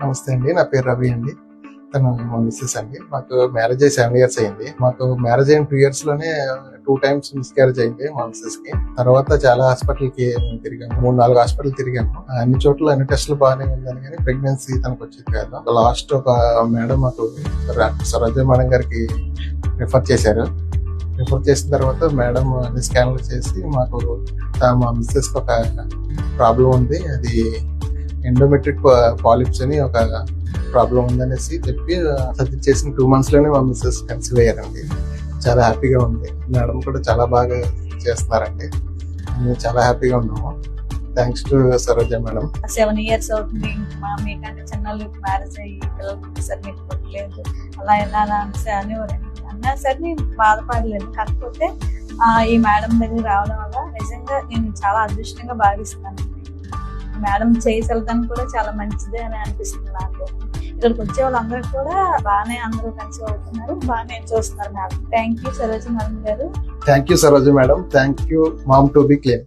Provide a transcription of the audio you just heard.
నమస్తే అండి. నా పేరు రవి అండి. తను మా మిసెస్ అండి. మాకు మ్యారేజ్ అయ్యి 7 years అయింది. మాకు మ్యారేజ్ అయిన 2 years లోనే 2 times మిస్‌క్యారేజ్ అయింది మా మిసెస్ కి. తర్వాత చాలా హాస్పిటల్‌కి తిరిగాము. 3, 4 హాస్పిటల్ తిరిగాము. అన్ని చోట్ల అన్ని టెస్టులు బాగానే ఉందని కానీ ప్రెగ్నెన్సీ తనకు వచ్చేది కాదు. లాస్ట్ ఒక మేడం మాకు సరోజ మేడం గారికి రిఫర్ చేశారు. రిఫర్ చేసిన తర్వాత మేడం అన్ని స్కాన్లు చేసి మాకు మా మిసెస్ కి ఒక ప్రాబ్లం ఉంది. అది ఎండోమెట్రిక్ పాలిప్స్ అని ఒక ప్రాబ్లం ఉందనేసి చెప్పి సజెస్ట్ చేసిన 2 months లోనే మా మిస్సెస్ కన్సీవ్ అయ్యారండి. చాలా హ్యాపీగా ఉంది. మేడం కూడా చాలా బాగా చేస్తున్నారండి. మేము చాలా హ్యాపీగా ఉన్నాము. Thanks to Saroja madam. 7 years అవుతుంది. మీకంటే చిన్నోళ్ళకి మ్యారేజ్ అయ్యి పిల్లలు పుట్టేసరి మీకు పుట్టలేదు అలా ఎలా అనేవారండి. అన్నా సరే నేను బాధపడలేదు. కాకపోతే ఈ మేడం దగ్గర రావడం వల్ల నిజంగా నేను చాలా అదృష్టంగా భావిస్తాను. మేడం చేయగలదని కూడా చాలా మంచిదే అని అనిపిస్తుంది నాకు. ఇక్కడికి వచ్చే వాళ్ళందరూ కూడా బాగానే అందరూ కలిసి అవుతున్నారు, బాగానే చూస్తున్నారు madam. Thank you Saroja madam garu. Thank you Saroja madam. Thank you ma'am to be clean.